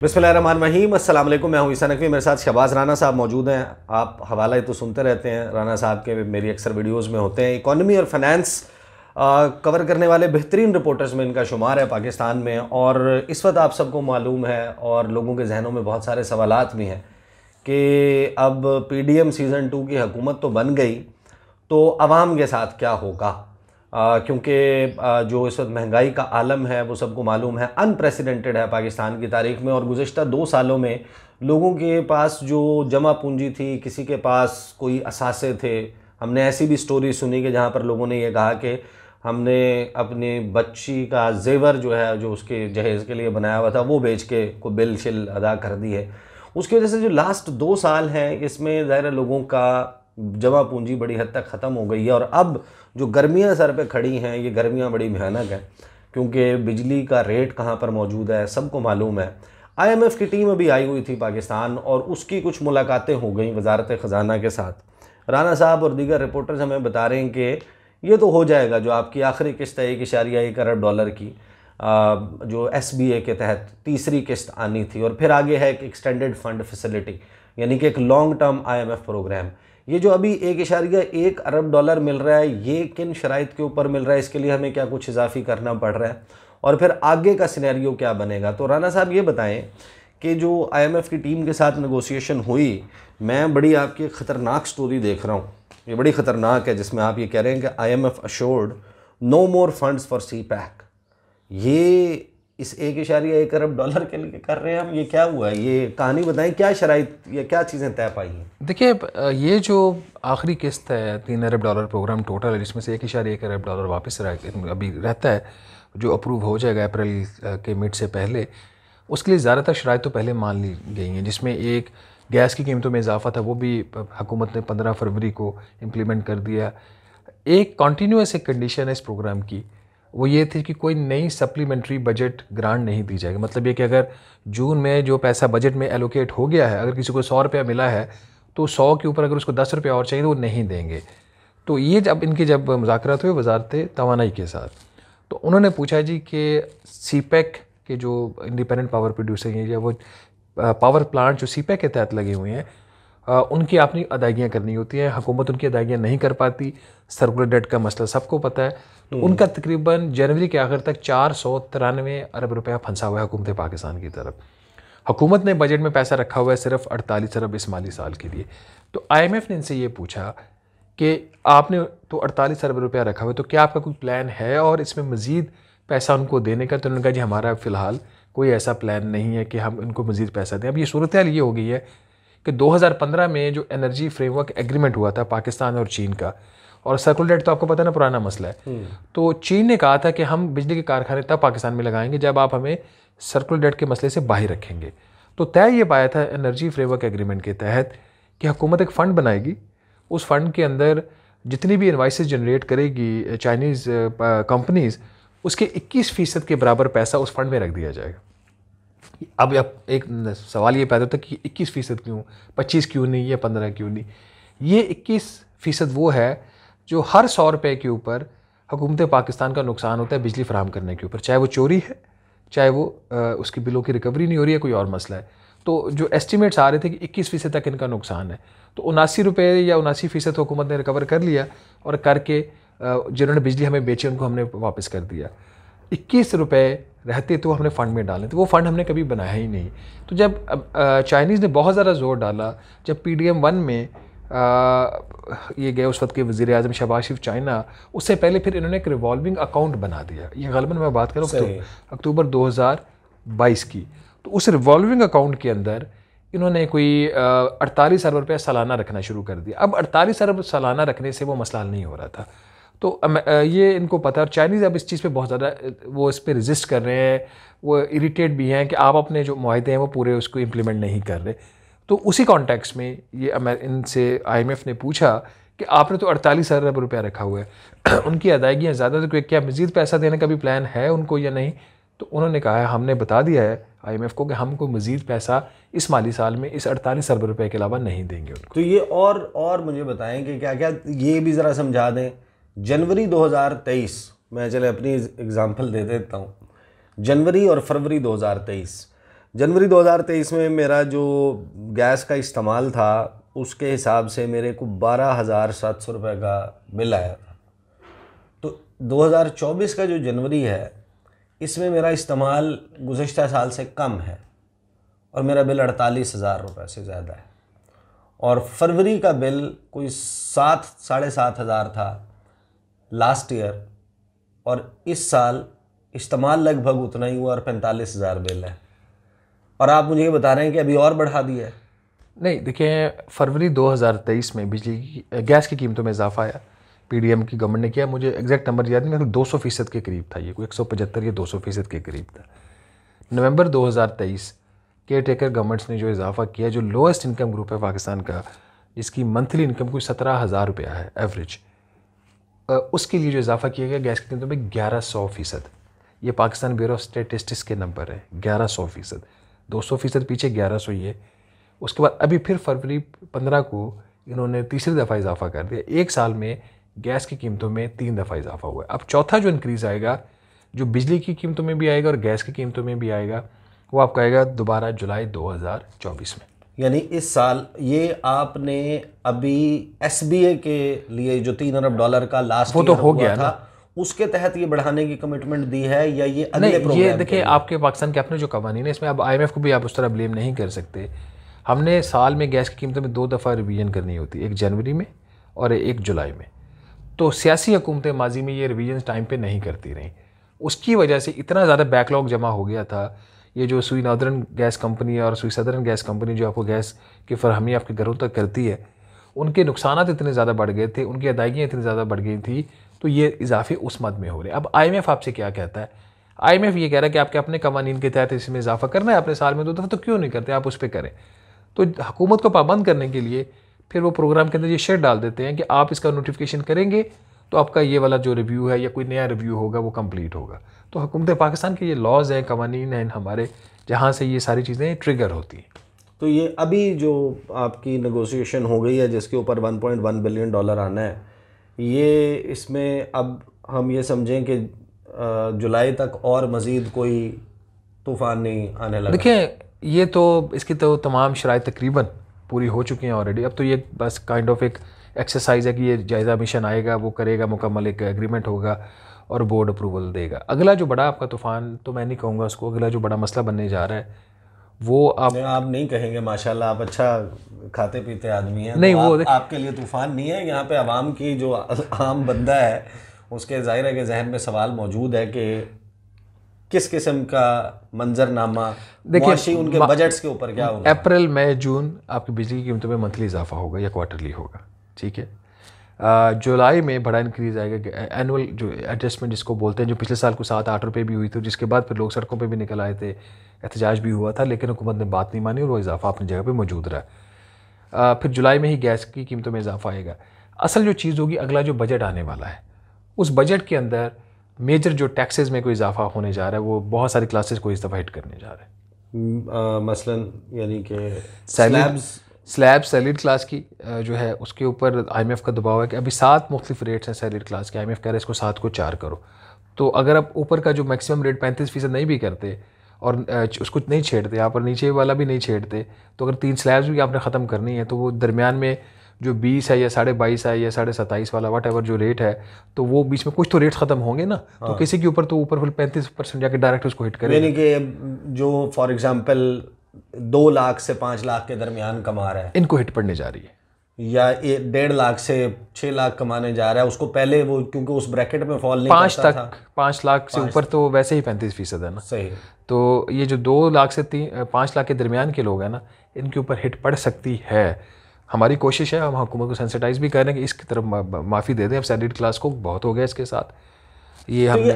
बिस्मिल्लाहिर्रहमानिर्रहीम, अस्सलाम वालेकुम। मैं हूं ईसा नकवी, मेरे साथ शहबाज राना साहब मौजूद हैं। आप हवाला तो सुनते रहते हैं, राना साहब के मेरी अक्सर वीडियोस में होते हैं। इकॉनमी और फाइनेंस कवर करने वाले बेहतरीन रिपोर्टर्स में इनका शुमार है पाकिस्तान में। और इस वक्त आप सबको मालूम है और लोगों के जहनों में बहुत सारे सवालात भी हैं कि अब PDM सीज़न 2 की हुकूमत तो बन गई, तो अवाम के साथ क्या होगा। क्योंकि जो इस वक्त महंगाई का आलम है वो सबको मालूम है, अनप्रेसिडेंटेड है पाकिस्तान की तारीख में। और गुज़श्ता 2 सालों में लोगों के पास जो जमा पूंजी थी, किसी के पास कोई असासे थे। हमने ऐसी भी स्टोरी सुनी कि जहाँ पर लोगों ने ये कहा कि हमने अपनी बच्ची का जेवर जो है, जो उसके जहेज़ के लिए बनाया हुआ था, वो बेच के कोई बिल शिल अदा कर दी है। उसकी वजह से जो लास्ट 2 साल हैं इसमें ज़ाहिर लोगों का जमा पूंजी बड़ी हद तक ख़त्म हो गई है। और अब जो गर्मियां सर पे खड़ी हैं, ये गर्मियां बड़ी भयानक हैं, क्योंकि बिजली का रेट कहाँ पर मौजूद है सबको मालूम है। IMF की टीम अभी आई हुई थी पाकिस्तान और उसकी कुछ मुलाकातें हो गई वजारत ख़जाना के साथ। राना साहब और दीगर रिपोर्टर्स हमें बता रहे हैं कि ये तो हो जाएगा, जो आपकी आखिरी किस्त है $1.1 अरब की, जो SBA के तहत तीसरी किस्त आनी थी। और फिर आगे है एक एक्सटेंडेड फंड फैसिलिटी, यानी कि एक लॉन्ग टर्म IMF प्रोग्राम। ये जो अभी $1.1 अरब मिल रहा है, ये किन शराइत के ऊपर मिल रहा है, इसके लिए हमें क्या कुछ इजाफी करना पड़ रहा है, और फिर आगे का सिनेरियो क्या बनेगा। तो राना साहब ये बताएं कि जो IMF की टीम के साथ नेगोशिएशन हुई, मैं बड़ी आपकी ख़तरनाक स्टोरी देख रहा हूँ, ये बड़ी ख़तरनाक है, जिसमें आप ये कह रहे हैं कि IMF assured no more funds for CPEC। ये इस $1.1 अरब के लिए कर रहे हैं हम, ये क्या हुआ है, ये कहानी बताएं, क्या शराइत या क्या चीज़ें तय पाई हैं। देखिए, ये जो आखिरी किस्त है $3 अरब प्रोग्राम टोटल है, जिसमें से $1.1 अरब वापस अभी रहता है, जो अप्रूव हो जाएगा अप्रैल के मिड से पहले। उसके लिए ज़्यादातर शराइत तो पहले मान ली गई हैं, जिसमें एक गैस की कीमतों में इजाफा था, वो भी हुकूमत ने 15 फरवरी को इम्प्लीमेंट कर दिया। एक कॉन्टीन्यूस एक कंडीशन है इस प्रोग्राम की, वो ये थी कि कोई नई सप्लीमेंट्री बजट ग्रांट नहीं दी जाएगी। मतलब ये कि अगर जून में जो पैसा बजट में एलोकेट हो गया है, अगर किसी को ₹100 मिला है, तो 100 के ऊपर अगर उसको ₹10 और चाहिए तो वो नहीं देंगे। तो ये जब मुज़ाकरात हुए वजारत तवानाई के साथ, तो उन्होंने पूछा जी कि CPEC के जो इंडिपेंडेंट पावर प्रोड्यूसर हैं, या वो पावर प्लांट जो CPEC के तहत लगे हुए हैं, उनकी अपनी अदायगियाँ करनी होती हैं। हुकूमत उनकी अदायगियाँ नहीं कर पाती, सर्कुलर डेट का मसला सबको पता है। तो उनका तकरीबन जनवरी के आखिर तक $493 अरब फंसा हुआ है हुकूमत पाकिस्तान की तरफ। हुकूमत ने बजट में पैसा रखा हुआ है सिर्फ 48 अरब इस माली साल के लिए। तो IMF ने इनसे ये पूछा कि आपने तो 48 अरब रुपया रखा हुआ है, तो क्या आपका कोई प्लान है और इसमें मज़ीद पैसा उनको देने का। तो उन्होंने कहा जी हमारा फ़िलहाल कोई ऐसा प्लान नहीं है कि हम उनको मज़ीद पैसा दें। अब ये सूरत हाल ये हो गई है कि 2015 में जो एनर्जी फ्रेमवर्क एग्रीमेंट हुआ था पाकिस्तान और चीन का, और सर्कुलर डेट तो आपको पता है ना, पुराना मसला है। तो चीन ने कहा था कि हम बिजली के कारखाने तब पाकिस्तान में लगाएंगे जब आप हमें सर्कुलर डेट के मसले से बाहर रखेंगे। तो तय ये पाया था एनर्जी फ्रेमवर्क एग्रीमेंट के तहत कि हुकूमत एक फ़ंड बनाएगी, उस फंड के अंदर जितनी भी इन्वाइसेस जनरेट करेगी चाइनीज़ कंपनीज़, उसके 21% के बराबर पैसा उस फंड में रख दिया जाएगा। अब एक सवाल ये पैदा होता है कि 21% क्यों, 25 क्यों नहीं, या 15 क्यों नहीं। ये 21% वो है जो हर $100 के ऊपर हुकूमत पाकिस्तान का नुकसान होता है बिजली फराहम करने के ऊपर, चाहे वो चोरी है, चाहे वो उसकी बिलों की रिकवरी नहीं हो रही है, कोई और मसला है। तो जो एस्टिमेट्स आ रहे थे कि 21% तक इनका नुकसान है, तो $79 या 79% हुकूमत ने रिकवर कर लिया, और करके जिन्होंने बिजली हमें बेची उनको हमने वापस कर दिया। $21 रहते तो हमने फ़ंड में डालें, तो वो फ़ंड हमने कभी बनाया ही नहीं। तो जब चाइनीज़ ने बहुत ज़्यादा ज़ोर डाला, जब PDM 1 में ये गए उस वक्त के वज़ीर आज़म शहबाज शरीफ चाइना, उससे पहले फिर इन्होंने एक रिवॉल्विंग अकाउंट बना दिया। ये ग़ालिबन मैं बात करूँ अक्टूबर 2022 की। तो उस रिवॉल्विंग अकाउंट के अंदर इन्होंने कोई 48 अरब रुपया सालाना रखना शुरू कर दिया। अब 48 अरब सालाना रखने से वो मसला हल नहीं हो रहा था। तो ये इनको पता है, और चाइनीज़ अब इस चीज़ पे बहुत ज़्यादा वो इस पर रजिस्ट कर रहे हैं, वो इरिटेट भी हैं कि आप अपने जो मुआहदे हैं वो पूरे उसको इम्प्लीमेंट नहीं कर रहे। तो उसी कॉन्टेक्स्ट में ये इनसे IMF ने पूछा कि आपने तो 48 अरब रुपया रखा हुआ है, उनकी अदायगियाँ ज़्यादा, तो क्या मज़ीद पैसा देने का भी प्लान है उनको या नहीं। तो उन्होंने कहा है, हमने बता दिया है IMF को कि हमको मज़ीद पैसा इस माली साल में इस 48 अरब रुपये के अलावा नहीं देंगे उनको। तो ये और मुझे बताएं कि क्या क्या, ये भी ज़रा समझा दें। जनवरी 2023, मैं चले अपनी एग्ज़ाम्पल दे देता हूँ, जनवरी और फरवरी 2023 जनवरी 2023 में मेरा जो गैस का इस्तेमाल था उसके हिसाब से मेरे को 12,700 रुपये का बिल आया था। तो 2024 का जो जनवरी है इसमें मेरा इस्तेमाल गुज़िश्ता साल से कम है और मेरा बिल 48,000 रुपये से ज़्यादा है। और फरवरी का बिल कोई 7-7,500 था लास्ट ईयर, और इस साल इस्तेमाल लगभग उतना ही हुआ और 45,000 बिल है। और आप मुझे ये बता रहे हैं कि अभी और बढ़ा दिया है। नहीं, देखिए फरवरी 2023 में बिजली की गैस की कीमतों में इजाफा आया, पीडीएम की गवर्नमेंट ने किया। मुझे एग्जैक्ट नंबर याद नहीं, मेरे 200% के करीब था, ये कोई 175 या 200% के करीब था। नवंबर 2023 केयर टेकर गवर्नमेंट्स ने जो इजाफा किया, जो लोएस्ट इनकम ग्रुप है पाकिस्तान का, जिसकी मंथली इनकम कोई 17,000 रुपया है एवरेज, उसके लिए जो इजाफा किया गया गैस की कीमतों में 1100%। ये पाकिस्तान ब्यूरो ऑफ स्टैटिस्टिक्स के नंबर है, 1100%। 200% पीछे 1100 ये। उसके बाद अभी फिर फरवरी 15 को इन्होंने तीसरी दफ़ा इजाफा कर दिया। एक साल में गैस की कीमतों में 3 दफ़ा इजाफा हुआ है। अब चौथा जो इंक्रीज़ आएगा, जो बिजली की कीमतों में भी आएगा और गैस की कीमतों में भी आएगा, वो आपका आएगा दोबारा जुलाई 2024 में। यानी इस साल ये आपने अभी SBA के लिए जो $3 अरब का लास्ट वो तो हो गया था, उसके तहत ये बढ़ाने की कमिटमेंट दी है या ये अगले नहीं? प्रोग्राम? ये देखिए आपके पाकिस्तान के अपने जो कवानीन है, इसमें अब IMF को भी आप उस तरह ब्लेम नहीं कर सकते। हमने साल में गैस की कीमतों में 2 दफ़ा रिवीजन करनी होती है, एक जनवरी में और एक जुलाई में। तो सियासी हुकूमतें माजी में ये रिवीजन टाइम पे नहीं करती रहीं, उसकी वजह से इतना ज़्यादा बैकलॉग जमा हो गया था। ये जो सुई नॉर्दर्न गैस कंपनी और सुई सदर्न गैस कंपनी जो आपको गैस की फरहमी आपके घरों तक करती है, उनके नुकसानात इतने ज़्यादा बढ़ गए थे, उनकी अदायगियाँ इतनी ज़्यादा बढ़ गई थी, तो ये इजाफे उस मद में हो रहे। अब IMF आपसे क्या कहता है? IMF ये कह रहा है कि आपके अपने कवानीन के तहत इसमें इजाफा करना है, आपने साल में 2 दफ़ा, तो क्यों नहीं करते आप उस पर करें। तो हुकूमत को पाबंद करने के लिए फिर वो प्रोग्राम के अंदर ये शर्त डाल देते हैं कि आप इसका नोटिफिकेशन करेंगे तो आपका ये वाला जो रिव्यू है या कोई नया रिव्यू होगा वो कंप्लीट होगा। तो हुकूमत पाकिस्तान के ये लॉज हैं, कवानीन हैं हमारे, जहाँ से ये सारी चीज़ें ट्रिगर होती हैं। तो ये अभी जो आपकी नेगोशिएशन हो गई है जिसके ऊपर $1.1 बिलियन आना है, ये इसमें अब हम ये समझें कि जुलाई तक और मज़ीद कोई तूफ़ान नहीं आने लगा? देखिए ये तो इसकी तो तमाम शराइत तकरीबन पूरी हो चुकी हैं ऑलरेडी। अब तो ये बस काइंड ऑफ एक एक्सरसाइज है कि ये जायज़ा मिशन आएगा, वो करेगा, मुकम्मल एक एग्रीमेंट होगा और बोर्ड अप्रूवल देगा। अगला जो बड़ा आपका तूफ़ान, तो मैं नहीं कहूँगा उसको, अगला जो बड़ा मसला बनने जा रहा है वो आप नहीं कहेंगे। माशाल्लाह आप अच्छा खाते पीते आदमी हैं। नहीं, तो वो आपके लिए तूफ़ान नहीं है। यहाँ पे आवाम की जो आम बंदा है उसके ज़ाहिर है कि जहन में सवाल मौजूद है कि किस किस्म का मंजरनामा, देखिए उनके बजट्स के ऊपर क्या होगा। अप्रैल मई जून आपकी बिजली की कीमतों में मंथली इजाफा होगा या क्वार्टरली होगा, ठीक है। जुलाई में बड़ा इंक्रीज़ आएगा, एनुअल जो एडजस्टमेंट जिसको बोलते हैं, जो पिछले साल को 7-8 रुपये भी हुई थी, जिसके बाद फिर लोग सड़कों पे भी निकल आए थे, एहतजाज भी हुआ था, लेकिन हुकूमत ने बात नहीं मानी और वो इजाफा अपनी जगह पे मौजूद रहा। फिर जुलाई में ही गैस की कीमतों में इजाफा आएगा। असल जो चीज़ होगी, अगला जो बजट आने वाला है, उस बजट के अंदर मेजर जो टैक्सेस में कोई इजाफा होने जा रहा है, वो बहुत सारी क्लासेस को इस दफ़ा हिट करने जा रहा है। मसलन यानी कि स्लैब सैलरीड क्लास की जो है उसके ऊपर IMF का दबाव है कि अभी 7 मुख्तलिफ रेट्स हैं सैलरीड क्लास के। IMF कह रहा है इसको 7 को 4 करो। तो अगर आप ऊपर का जो मैक्सिमम रेट 35% नहीं भी करते और उसको नहीं छेड़ते आप और नीचे वाला भी नहीं छेड़ते, तो अगर 3 स्लैब्स भी आपने ख़त्म करनी है, तो वो दरमियान में जो 20 है या 22.5 है या 27.5 वाला वट एवर जो रेट है, तो वो बीच में कुछ तो रेट ख़त्म होंगे ना। हाँ। तो किसी के ऊपर तो ऊपर 35% जाके डायरेक्ट उसको हिट करेगा। यानी कि जो फॉर एग्जांपल 2 लाख से 5 लाख के दरमियान कमा रहा है, इनको हिट पड़ने जा रही है, या 1.5 लाख से 6 लाख कमाने जा रहा है, उसको पहले वो क्योंकि उस ब्रैकेट में फॉल नहीं करता था। 5 लाख से ऊपर तो वैसे ही 35% है ना। सही। तो ये जो 2 लाख से 5 लाख के दरमियान के लोग हैं ना, इनके ऊपर हिट पड़ सकती है। हमारी कोशिश है, हम हुकूमत को सेंसिटाइज भी कर रहे हैं कि इसकी तरफ माफ़ी दे दें। अब सैलरीड क्लास को बहुत हो गया इसके साथ। ये तो ये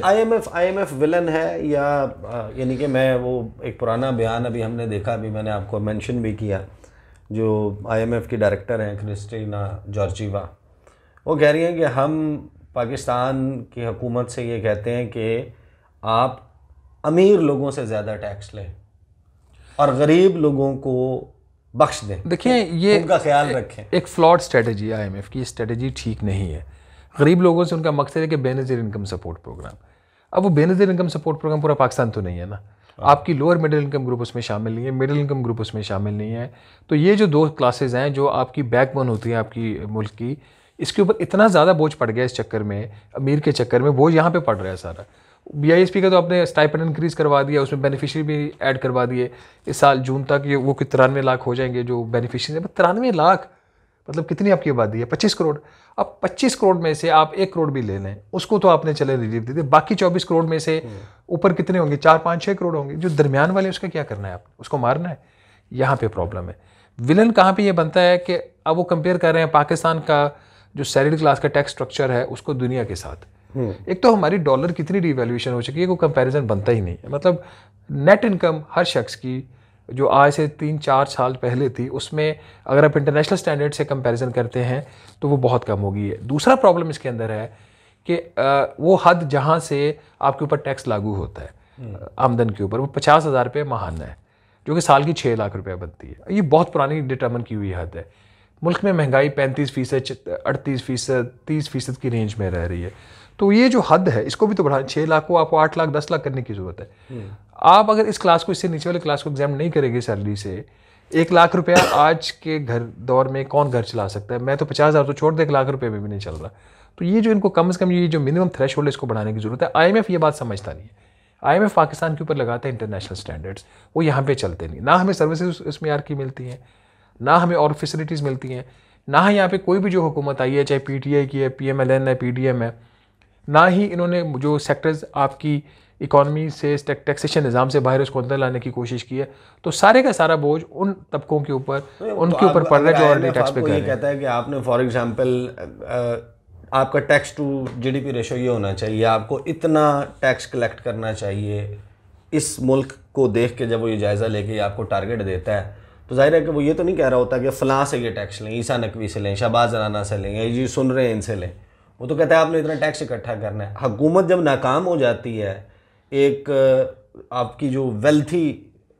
IMF विलन है या यानी कि मैं वो एक पुराना बयान अभी हमने देखा, अभी मैंने आपको मेंशन भी किया, जो IMF की डायरेक्टर हैं क्रिस्टीना जॉर्जीवा, वो कह रही हैं कि हम पाकिस्तान की हुकूमत से ये कहते हैं कि आप अमीर लोगों से ज़्यादा टैक्स लें और गरीब लोगों को बख्श दें। देखिए ये उनका ख्याल रखें। एक फ्लॉड स्ट्रेटजी है IMF की, स्ट्रेटजी ठीक नहीं है। गरीब लोगों से उनका मकसद है कि बेनज़ीर इनकम सपोर्ट प्रोग्राम। अब वो बेनज़ीर इनकम सपोर्ट प्रोग्राम पूरा पाकिस्तान तो नहीं है ना। आपकी लोअर मिडिल इनकम ग्रुप उसमें शामिल नहीं है, मिडिल इनकम ग्रुप उसमें शामिल नहीं है। तो ये जो 2 क्लासेज हैं जो आपकी बैकबोन होती है आपकी मुल्क की, इसके ऊपर इतना ज़्यादा बोझ पड़ गया इस चक्कर में, अमीर के चक्कर में बोझ यहाँ पे पड़ रहा है सारा। BISP का तो आपने स्टाइपेंड इंक्रीज़ करवा दिया, उसमें बेनिफिशियरी भी ऐड करवा दिए। इस साल जून तक ये वो 93 लाख हो जाएंगे जो बेनिफिशियरी। 93 लाख मतलब कितनी आपकी आबादी है? 25 करोड़। अब 25 करोड़ में से आप 1 करोड़ भी ले लें, उसको तो आपने चले रिलीफ दे दिए, बाकी 24 करोड़ में से ऊपर कितने होंगे? 4, 5, 6 करोड़ होंगे। जो दरमियान वाले उसका क्या करना है? आप उसको मारना है। यहाँ पे प्रॉब्लम है। विलन कहाँ पे ये बनता है कि अब वो कंपेयर कर रहे हैं पाकिस्तान का जो सैलरी क्लास का टैक्स स्ट्रक्चर है उसको दुनिया के साथ। एक तो हमारी डॉलर कितनी डिवैल्यूएशन हो चुकी है, कोई कंपैरिजन बनता ही नहीं है। मतलब नेट इनकम हर शख्स की जो आज से 3-4 साल पहले थी, उसमें अगर आप इंटरनेशनल स्टैंडर्ड से कंपैरिजन करते हैं तो वो बहुत कम हो गई है। दूसरा प्रॉब्लम इसके अंदर है कि वो हद जहाँ से आपके ऊपर टैक्स लागू होता है आमदन के ऊपर, वो 50,000 रुपये माहाना है, जो कि साल की 6 लाख रुपये बनती है। ये बहुत पुरानी डिटर्मन की हुई हद है। मुल्क में महंगाई 35%, 38%, 30% की रेंज में रह रही है। तो ये जो हद है इसको भी तो बढ़ा, 6 लाख को आपको 8 लाख 10 लाख करने की ज़रूरत है। आप अगर इस क्लास को, इससे नीचे वाले क्लास को एग्जाम नहीं करेंगे सैलरी से, 1 लाख रुपया आज के घर दौर में कौन घर चला सकता है? मैं तो 50,000 तो छोड़ दे, 1 लाख रुपये में भी नहीं चल रहा। तो ये जो इनको कम से कम ये जो मिनिमम थ्रेशोल्ड है इसको बढ़ाने की ज़रूरत है। IMF ये बात समझता नहीं है। IMF पाकिस्तान के ऊपर लगाता है इंटरनेशनल स्टैंडर्ड्स, वो यहाँ पे चलते नहीं। ना हमें सर्विसेज इस मेयार की मिलती हैं, ना हमें और फैसिलिटीज़ मिलती हैं, ना ही यहाँ पे कोई भी जो हुकूमत आई है, चाहे PTI की है, PMLN है, PDM है, ना ही इन्होंने जो सेक्टर्स आपकी इकॉनमी से टैक्सेशन निज़ाम से बाहर उसको अंदर लाने की कोशिश की है। तो सारे का सारा बोझ उन तबकों के ऊपर, उनके ऊपर पड़ रहा है जो ऑलरेडी टैक्स पे कर रहे हैं। कहता है कि आपने फॉर एग्जांपल आपका टैक्स टू GDP रेशो ये होना चाहिए, आपको इतना टैक्स कलेक्ट करना चाहिए। इस मुल्क को देख के जब वो ये जायज़ा लेके आपको टारगेट देता है तो जाहिर है कि वो ये तो नहीं कह रहा होता कि फ़लाँ से ये टैक्स लें, ईसा नकवी से लें, शहबाज राना से लें, ये जी सुन रहे हैं इनसे लें। वो तो कहता है आपने इतना टैक्स इकट्ठा करना है। हुकूमत जब नाकाम हो जाती है, एक आपकी जो वेल्थी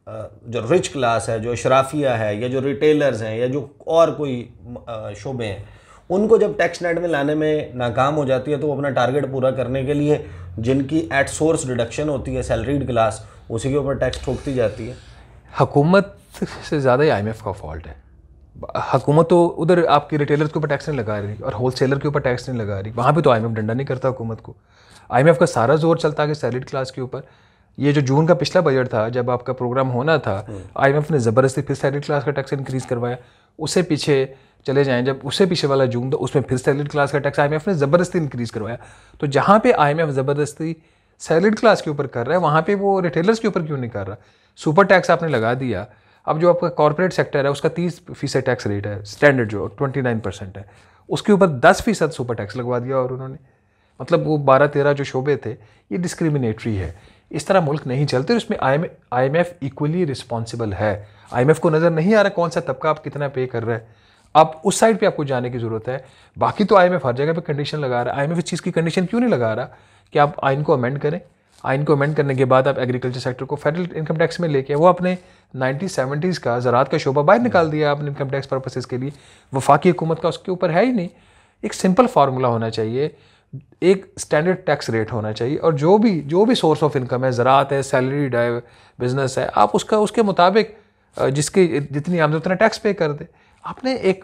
जो रिच क्लास है, जो शराफिया है, या जो रिटेलर्स हैं, या जो और कोई शोबे हैं, उनको जब टैक्स नेट में लाने में नाकाम हो जाती है तो वो अपना टारगेट पूरा करने के लिए जिनकी एट सोर्स डिडक्शन होती है, सैलरीड क्लास, उसी के ऊपर टैक्स ठोकती जाती है। हुकूमत से ज़्यादा ही IMF का फॉल्ट है। हुकूमत तो उधर आपकी रिटेलर्स के ऊपर टैक्स नहीं लगा रही और होलसेलर के ऊपर टैक्स नहीं लगा रही, वहाँ पे तो IMF डंडा नहीं करता हुकूमत को। IMF का सारा जोर चलता है सैलरीड क्लास के ऊपर। ये जो जून का पिछला बजट था, जब आपका प्रोग्राम होना था, IMF ने ज़बरदस्ती फिर सैलरीड क्लास का टैक्स इंक्रीज़ करवाया। उससे पीछे चले जाएँ, जब उससे पीछे वाला जून था, उसमें फिर सैलरीड क्लास का टैक्स IMF ने ज़बरदस्ती इंक्रीज़ करवाया। तो जहाँ पे IMF ज़बरदस्ती सैलरीड क्लास के ऊपर कर रहा है, वहाँ पे वो रिटेलर्स के ऊपर क्यों नहीं कर रहा? सुपर टैक्स आपने लगा दिया। अब जो आपका कॉर्पोरेट सेक्टर है उसका 30% टैक्स रेट है, स्टैंडर्ड जो 29% है, उसके ऊपर 10% सुपर टैक्स लगवा दिया। और उन्होंने मतलब वो 12-13 जो शोबे थे, ये डिस्क्रिमिनेटरी है। इस तरह मुल्क नहीं चलते। उसमें IMF इक्वली रिस्पॉन्सिबल है। IMF को नज़र नहीं आ रहा कौन सा तबका आप कितना पे कर रहा है। आप उस साइड पे आपको जाने की ज़रूरत है। बाकी तो IMF हर जगह पे कंडीशन लगा रहा है। IMF इस चीज़ की कंडीशन क्यों नहीं लगा रहा कि आप आइन को अमेंड करें? आइन को अमेंड करने के बाद आप एग्रीकल्चर सेक्टर को फेडरल इनकम टैक्स में लेके, वो अपने 1970s का ज़राअत का शोबा बाहर निकाल दिया आपने इनकम टैक्स पर्पसेस के लिए। वफाकी हुकूमत का उसके ऊपर है ही नहीं। एक सिंपल फार्मूला होना चाहिए, एक स्टैंडर्ड टैक्स रेट होना चाहिए, और जो भी सोर्स ऑफ इनकम है, ज़राअत है, सैलरीड है, बिजनेस है, आप उसके मुताबिक जिसकी जितनी आमदन उतना टैक्स पे कर दे। आपने एक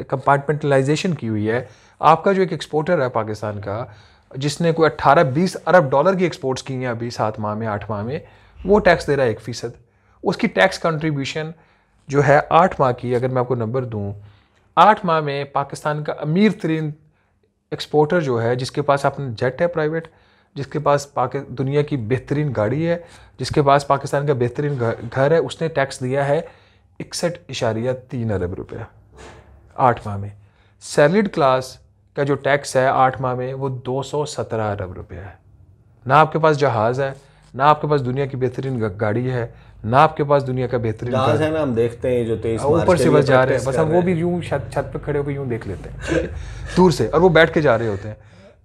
कंपार्टमेंटलाइजेशन की हुई है। आपका जो एक एक्सपोर्टर है पाकिस्तान का, जिसने कोई 18-20 अरब डॉलर की एक्सपोर्ट्स की हैं अभी 7 माह में, 8 माह में, वो टैक्स दे रहा है 1%। उसकी टैक्स कंट्रीब्यूशन जो है 8 माह की, अगर मैं आपको नंबर दूं, 8 माह में पाकिस्तान का अमीर तरीन एक्सपोर्टर जो है, जिसके पास अपना जेट है प्राइवेट, जिसके पास दुनिया की बेहतरीन गाड़ी है, जिसके पास पाकिस्तान का बेहतरीन घर है, उसने टैक्स दिया है 61.3 अरब रुपया 8 माह में। सैलरीड क्लास का जो टैक्स है 8 माह में वो 217 अरब रुपया है। ना आपके पास जहाज़ है, ना आपके पास दुनिया की बेहतरीन गाड़ी है, ना आपके पास दुनिया का बेहतरीन जहाज़ है। ना हम देखते हैं जो 23 मार्च ऊपर से बस जा रहे हैं, बस हम वो भी यूँ छत पे खड़े होकर यूँ देख लेते हैं दूर से, और वो बैठ के जा रहे होते हैं।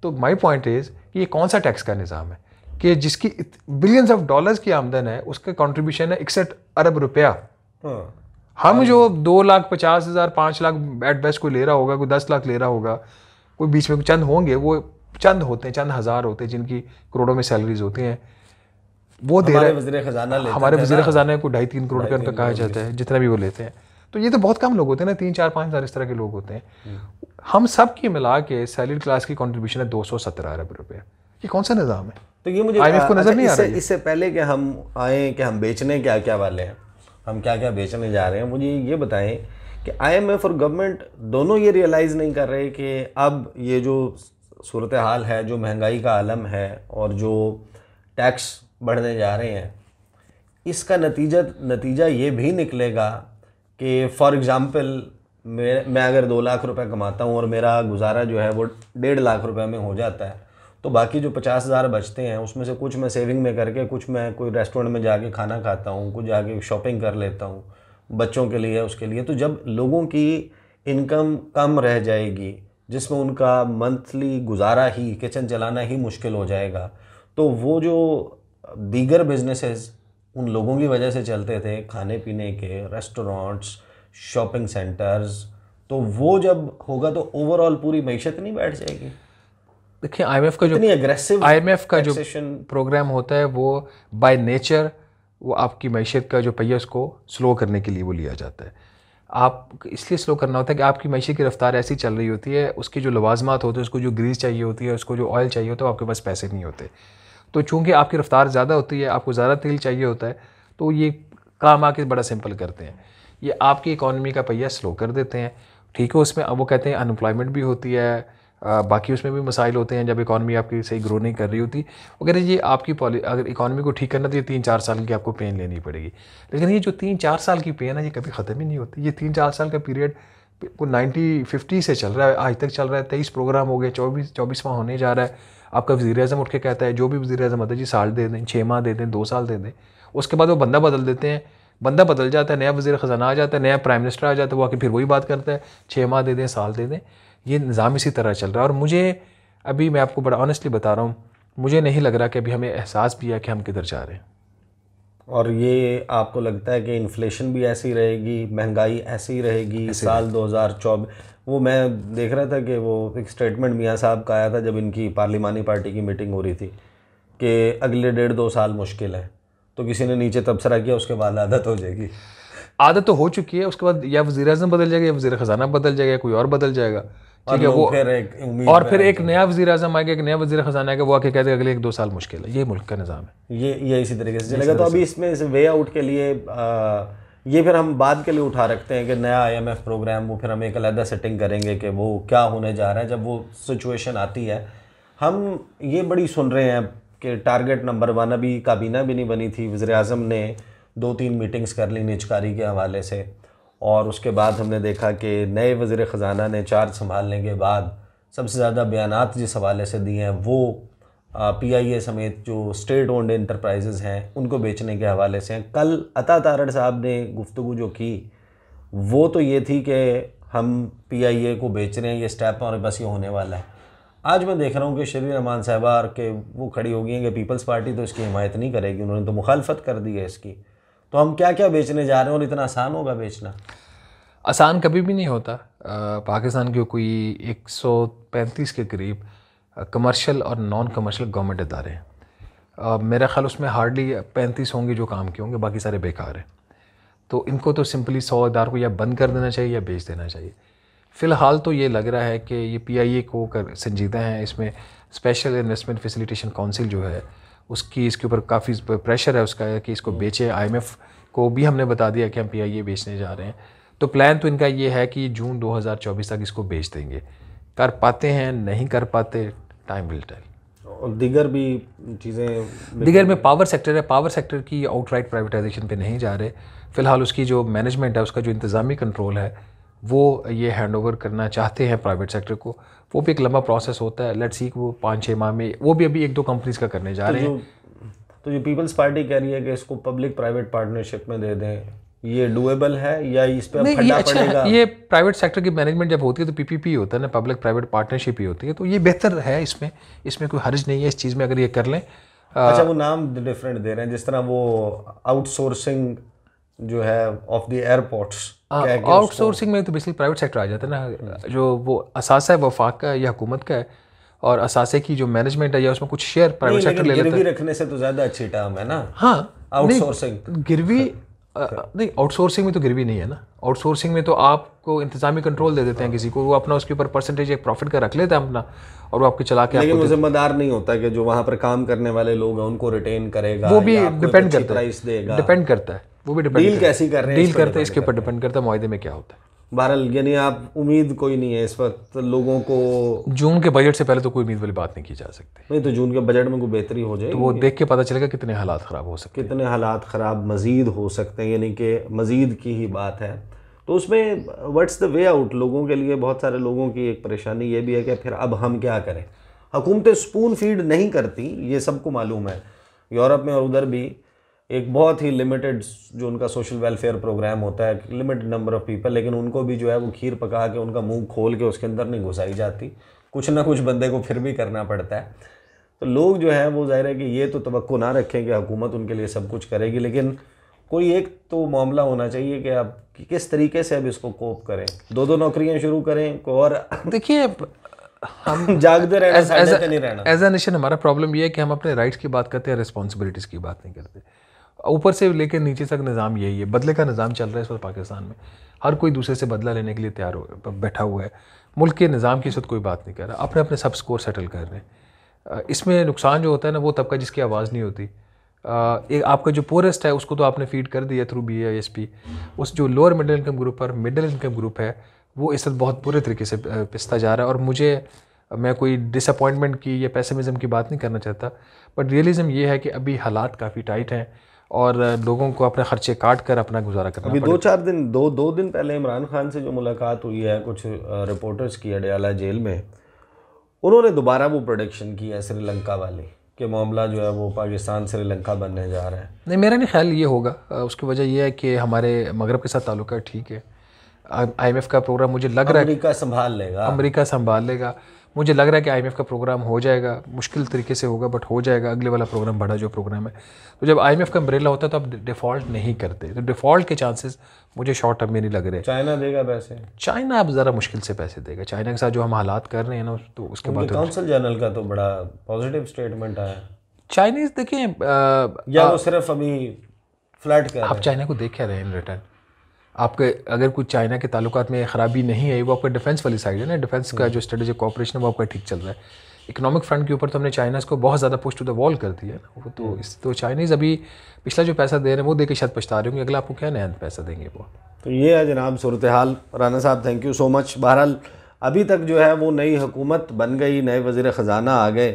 तो माई पॉइंट इज़ कि ये कौन सा टैक्स का निज़ाम है कि जिसकी बिलियंस ऑफ डॉलर्स की आमदन है, उसका कॉन्ट्रीब्यूशन है 61 अरब रुपया। हम जो 2,50,000 5 लाख एट बेस्ट कोई ले रहा होगा, कोई 10 लाख ले रहा होगा, कोई बीच में चंद होंगे, वो चंद होते हैं, चंद हज़ार होते हैं जिनकी करोड़ों में सैलरीज होती हैं। वो दे रहा है, वज़ीर ख़जाना लेते हमारे वज़ीर ख़जाना को 2.5-3 करोड़ रुपये उनका कहा जाता है, जितना भी वो लेते हैं। तो ये तो बहुत कम लोग होते हैं ना, 3-4-5 हज़ार इस तरह के लोग होते हैं। हम सब की मिला के सैलरी क्लास की कंट्रीब्यूशन है 217 अरब रुपये। ये कौन सा निज़ाम है? तो ये मुझे IMF को नज़र नहीं आ रहा है। इससे पहले कि हम आए कि हम बेचने क्या क्या वाले हैं, हम क्या क्या बेचने जा रहे हैं, मुझे ये बताएं कि IMF और गवर्नमेंट दोनों ये रियलाइज़ नहीं कर रहे कि अब ये जो सूरत हाल है, जो महंगाई का आलम है और जो टैक्स बढ़ने जा रहे हैं, इसका नतीजा ये भी निकलेगा कि फॉर एग्ज़ाम्पल मैं अगर 2 लाख रुपए कमाता हूँ और मेरा गुजारा जो है वो 1.5 लाख रुपए में हो जाता है, तो बाकी जो 50,000 बचते हैं उसमें से कुछ मैं सेविंग में करके, कुछ मैं कोई रेस्टोरेंट में जाके खाना खाता हूँ, कुछ जाके शॉपिंग कर लेता हूँ बच्चों के लिए, उसके लिए। तो जब लोगों की इनकम कम रह जाएगी, जिसमें उनका मंथली गुजारा ही, किचन चलाना ही मुश्किल हो जाएगा, तो वो जो दीगर बिजनेसेस उन लोगों की वजह से चलते थे, खाने पीने के, रेस्टोरेंट्स, शॉपिंग सेंटर्स, तो वो जब होगा तो ओवरऑल पूरी मईशत नहीं बैठ जाएगी। देखिए IMF का जो प्रोग्राम होता है वो बाय नेचर वो आपकी मईशत का जो पहिया उसको स्लो करने के लिए वो लिया जाता है। आप इसलिए स्लो करना होता है कि आपकी मईशत की रफ्तार ऐसी चल रही होती है, उसकी जो लवाजमात होते हैं, उसको जो ग्रीस चाहिए होती है, उसको जो ऑयल चाहिए होता है, आपके पास पैसे नहीं होते। तो चूँकि आपकी रफ्तार ज़्यादा होती है, आपको ज़्यादा तेल चाहिए होता है, तो ये काम आके बड़ा सिंपल करते हैं, ये आपकी इकॉनमी का पहिया स्लो कर देते हैं। ठीक है, उसमें अब वो कहते हैं अनएम्प्लॉयमेंट भी होती है, बाकी उसमें भी मसाइल होते हैं जब इकॉनमी आपकी सही ग्रो नहीं कर रही होती वगैरह। ये आपकी अगर इकॉनमी को ठीक करना तो ये 3-4 साल की आपको पेन लेनी पड़ेगी। लेकिन ये जो 3-4 साल की पेन है ये कभी ख़त्म ही नहीं होती। ये 3-4 साल का पीरियड को 1950 से चल रहा है, आज तक चल रहा है। 23 प्रोग्राम हो गए, 24वां होने जा रहा है। आपका वज़ीर-ए-आज़म उठ के कहता है, जो भी वज़ीर-ए-आज़म होता है जी साल दे दें, 6 माह दे दें, 2 साल दे दें। उसके बाद वो बंदा बदल देते हैं, बंदा बदल जाता है, नया वज़ीर ख़जाना आ जाता है, नया प्राइम मिनिस्टर आ जाता है, वो आके फिर वही बात करता है, 6 माह दे दें, साल दे दें। ये निज़ाम इसी तरह चल रहा है। और मुझे अभी मैं आपको बड़ा ऑनेस्टली बता रहा हूँ, मुझे नहीं लग रहा कि अभी हमें एहसास भी है कि हम किधर जा रहे हैं। और ये आपको लगता है कि इन्फ्लेशन भी ऐसी रहेगी, महंगाई ऐसी रहेगी साल 2024? वो मैं देख रहा था कि वो एक स्टेटमेंट मियाँ साहब का आया था जब इनकी पार्लिमानी पार्टी की मीटिंग हो रही थी कि अगले 1.5-2 साल मुश्किल है। तो किसी ने नीचे तबसरा किया, उसके बाद आदत हो जाएगी। आदत तो हो चुकी है, उसके बाद या वज़ीर-ए-आज़म बदल जाएगा, या वज़ीर ख़जाना बदल जाएगा, या कोई और बदल जाएगा, ठीक है। वो फिर एक नया वज़ीर-ए-आज़म आएगा, एक नया वज़ीर ख़जाना आएगा, वो आके कहते हैं अगले 1-2 साल मुश्किल है। ये मुल्क का निज़ाम है, ये इसी तरीके से चलेगा। तो अभी इसमें वे आउट के लिए ये फिर हम बाद के लिए उठा रखते हैं कि नया IMF प्रोग्राम, वो फिर हम एक अलग सेटिंग करेंगे कि वो क्या होने जा रहा है जब वो सिचुएशन आती है। हम ये बड़ी सुन रहे हैं कि टारगेट नंबर 1, अभी काबीना भी नहीं बनी थी, वज़ीर-ए-आज़म ने 2-3 मीटिंग्स कर ली निजकारी के हवाले से, और उसके बाद हमने देखा कि नए वज़ीर ख़जाना ने चार्ज संभालने के बाद सबसे ज़्यादा बयानात जिस हवाले से दिए हैं वो PIA समेत जो स्टेट ओन्ड इंटरप्राइजेज़ हैं उनको बेचने के हवाले से हैं। कल अता तारड़ साहब ने गुफ्तगू जो की वो तो ये थी कि हम PIA को बेच रहे हैं, ये स्टेप और बस ये होने वाला है। आज मैं देख रहा हूँ कि शरीर रहमान साहबा के वो खड़ी हो गई हैं कि पीपल्स पार्टी तो इसकी हिमायत नहीं करेगी, उन्होंने तो मुखालफत कर दी है इसकी। तो हम क्या क्या बेचने जा रहे हैं और इतना आसान होगा बेचना? आसान कभी भी नहीं होता। पाकिस्तान के कोई 135 के करीब कमर्शियल और नॉन कमर्शियल गवर्नमेंट इदारे हैं। मेरा ख्याल उसमें हार्डली 35 होंगे जो काम के होंगे, बाकी सारे बेकार हैं। तो इनको तो सिंपली 100 इदारों को या बंद कर देना चाहिए या बेच देना चाहिए। फ़िलहाल तो ये लग रहा है कि ये PIA को संजीदा हैं। इसमें स्पेशल इन्वेस्टमेंट फैसिलिटेशन काउंसिल जो है उसकी इसके ऊपर काफ़ी प्रेशर है उसका कि इसको बेचे। IMF को भी हमने बता दिया कि हम PIA बेचने जा रहे हैं। तो प्लान तो इनका ये है कि जून 2024 तक इसको बेच देंगे। कर पाते हैं, नहीं कर पाते, टाइम विल टेल। और दीगर भी चीज़ें, दीगर में पावर सेक्टर है, पावर सेक्टर की आउटराइट प्राइवेटाइजेशन पे नहीं जा रहे। फ़िलहाल उसकी जो मैनेजमेंट है, उसका जो इंतज़ामी कंट्रोल है, वो ये हैंड ओवर करना चाहते हैं प्राइवेट सेक्टर को। वो भी एक लंबा प्रोसेस होता है। लेट्स सी वो 5-6 माह में, वो भी अभी 1-2 कंपनीज का करने जा रहे हैं। तो जो पीपल्स पार्टी कह रही है कि इसको पब्लिक प्राइवेट पार्टनरशिप में दे दें, ये डूएबल है या इस पे अब फंडा पड़ेगा? ये प्राइवेट सेक्टर की मैनेजमेंट जब होती है तो PPP होता है ना, पब्लिक प्राइवेट पार्टनरशिप ही होती है। तो ये बेहतर है, इसमें कोई हर्ज नहीं है इस चीज़ में अगर ये कर लें। अच्छा, वो नाम डिफरेंट दे रहे हैं, जिस तरह वो आउटसोर्सिंग जो है ऑफ द एयरपोर्ट्स, आउटसोर्सिंग में तो बेसिकली प्राइवेट सेक्टर आ जाता है ना। जो वो असासा है वफाक का या हुकूमत का है, और असासे की जो मैनेजमेंट है या उसमें कुछ शेयर प्राइवेट सेक्टर ले लेता है। गिरवी रखने से तो ज़्यादा अच्छी टर्म है ना। हाँ, आउटसोर्सिंग। गिरवी नहीं, आउटसोर्सिंग में तो गिरवी नहीं है ना। आउटसोर्सिंग में तो आपको इंतजामी कंट्रोल दे देते हैं किसी को, वो अपना उसके ऊपर परसेंटेज एक प्रॉफिट का रख लेता है अपना, और वो आपके चला के लेकिन वो जिम्मेदार नहीं होता कि जो वहाँ पर काम करने वाले लोग हैं उनको रिटेन करेगा, वो भी डिपेंड करता है, डिपेंड करता है, वो भी डिपेंड डील कैसी कर रहे हैं, डील करते हैं, इसके ऊपर डिपेंड करता है मुआहदे में क्या होता है। बहरहाल यानी आप उम्मीद कोई नहीं है इस वक्त लोगों को। जून के बजट से पहले तो कोई उम्मीद वाली बात नहीं की जा सकती। नहीं तो जून के बजट में कोई बेहतरी हो जाएगी तो वो देख के पता चलेगा कितने हालात ख़राब हो सकते हैं, कितने हालात ख़राब मज़ीद हो सकते हैं, यानी कि मज़ीद की ही बात है। तो उसमें व्हाट्स द वे आउट लोगों के लिए, बहुत सारे लोगों की एक परेशानी ये भी है कि फिर अब हम क्या करें। हुकूमतें स्पून फीड नहीं करती, ये सबको मालूम है। यूरोप में और उधर भी एक बहुत ही लिमिटेड जो उनका सोशल वेलफेयर प्रोग्राम होता है, लिमिटेड नंबर ऑफ़ पीपल, लेकिन उनको भी जो है वो खीर पका के उनका मुंह खोल के उसके अंदर नहीं घुसाई जाती, कुछ ना कुछ बंदे को फिर भी करना पड़ता है। तो लोग जो है वो जाहिर है कि ये तो तवक्को ना रखें कि हुकूमत उनके लिए सब कुछ करेगी, लेकिन कोई एक तो मामला होना चाहिए कि आप किस तरीके से अब इसको कोप करें। दो नौकरियाँ शुरू करें और देखिए हम जागते रहना, साइड पे नहीं रहना। एज ए नेशन हमारा प्रॉब्लम ये है कि हम अपने राइट्स की बात करते हैं, रिस्पॉन्सिबिलिटीज़ की बात नहीं करते। ऊपर से लेकर नीचे तक निज़ाम यही है, बदले का निज़ाम चल रहा है इस वक्त पाकिस्तान में। हर कोई दूसरे से बदला लेने के लिए तैयार हो बैठा हुआ है। मुल्क के निज़ाम की इस वक्त कोई बात नहीं कर रहा, अपने अपने सब स्कोर सेटल कर रहे हैं। इसमें नुकसान जो होता है ना, वो तबका जिसकी आवाज़ नहीं होती। एक आपका जो पोरेस्ट है उसको तो आपने फीड कर दिया थ्रू BISP, उस जो लोअर मिडिल इनकम ग्रुप और मिडिल इनकम ग्रुप है वो इस वक्त बहुत बुरे तरीके से पिसता जा रहा है। और मैं कोई डिसअपॉइंटमेंट की या पेसिमिज़म की बात नहीं करना चाहता, बट रियलिज़म ये है कि अभी हालात काफ़ी टाइट हैं और लोगों को अपने खर्चे काट कर अपना गुजारा करना अभी दो दिन पहले इमरान खान से जो मुलाकात हुई है कुछ रिपोर्टर्स की अडयाला जेल में, उन्होंने दोबारा वो प्रोडिक्शन की है श्रीलंका वाली कि मामला जो है वो पाकिस्तान श्रीलंका बनने जा रहा है। नहीं, मेरा नहीं ख्याल ये होगा। उसकी वजह यह है कि हमारे मगरब के साथ ताल्लुका ठीक है। IMF का प्रोग्राम मुझे लग रहा है अमेरिका संभाल लेगा। मुझे लग रहा है कि IMF का प्रोग्राम हो जाएगा, मुश्किल तरीके से होगा बट हो जाएगा। अगले वाला प्रोग्राम बड़ा जो प्रोग्राम है, तो जब IMF का अम्ब्रेला होता है तो आप डिफ़ॉल्ट नहीं करते, तो डिफ़ॉल्ट के चांसेस मुझे शॉर्ट टर्म में नहीं लग रहे। चाइना देगा पैसे? चाइना अब ज़रा मुश्किल से पैसे देगा। चाइना के साथ जो हम हालात कर रहे हैं ना, तो उसके बाद काउंसिल जनरल का तो बड़ा पॉजिटिव स्टेटमेंट आया। चाइनीज़ देखें या वो सिर्फ अभी फ्लैट कर आप चाइना को देख क्या रहे हैं इन रिटर्न। आपके अगर कुछ चाइना के ताल्लुकात में ख़राबी नहीं है, वो आपका डिफेंस वाली साइड है ना, डिफेंस का जो स्ट्रेटेजिक कोऑपरेशन है वो आपका ठीक चल रहा है। इकोनॉमिक फ्रंट के ऊपर तो हमने चाइनाज़ को बहुत ज़्यादा पुश टू द वॉल कर दिया ना। वो तो चाइनीज़ अभी पिछला जो पैसा दे रहे हैं वो दे के शायद पछता रहे होंगे, अगला आपको क्या नया पैसा देंगे वो। तो ये है जनाब सूरत हाल। राना साहब थैंक यू सो मच। बहरहाल अभी तक जो है वो नई हुकूमत बन गई, नए वज़ीर ख़जाना आ गए,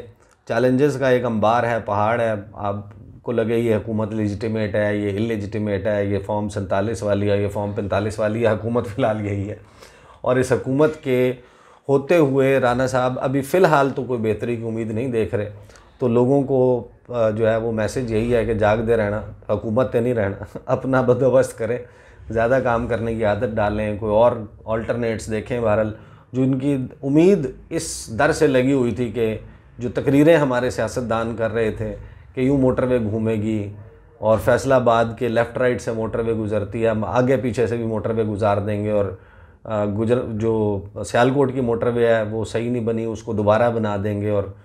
चैलेंजेस का एक अंबार है, पहाड़ है। आपको लगे ये हुकूमत लेजिटिमेट है, ये इलेजिटिमेट है, ये फॉर्म 47 वाली है, ये फॉर्म 45 वाली है, हुकूमत फ़िलहाल यही है। और इस हुकूमत के होते हुए राना साहब अभी फ़िलहाल तो कोई बेहतरी की उम्मीद नहीं देख रहे। तो लोगों को जो है वो मैसेज यही है कि जागते रहना, हुकूमत पे नहीं रहना, अपना बंदोबस्त करें, ज़्यादा काम करने की आदत डालें, कोई और अल्टरनेट्स देखें। बहरहाल जो इनकी उम्मीद इस दर से लगी हुई थी कि जो तकरीरें हमारे सियासतदान कर रहे थे कि यूँ मोटरवे घूमेगी और फैसलाबाद के लेफ़्ट राइट से मोटरवे गुज़रती है, हम आगे पीछे से भी मोटरवे गुजार देंगे, और जो सियालकोट की मोटरवे है वो सही नहीं बनी, उसको दोबारा बना देंगे, और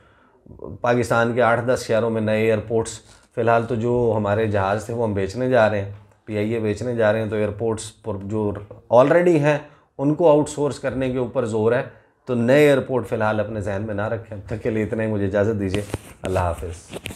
पाकिस्तान के 8-10 शहरों में नए एयरपोर्ट्स, फ़िलहाल तो जो हमारे जहाज़ थे वो हम बेचने जा रहे हैं, PIA बेचने जा रहे हैं। तो एयरपोर्ट्स पर जो ऑलरेडी हैं उनको आउटसोर्स करने के ऊपर ज़ोर है। तो नए एयरपोर्ट फ़िलहाल अपने जहन में ना रखें। अब तक के लिए इतना ही, मुझे इजाज़त दीजिए। अल्लाह हाफ़िज़।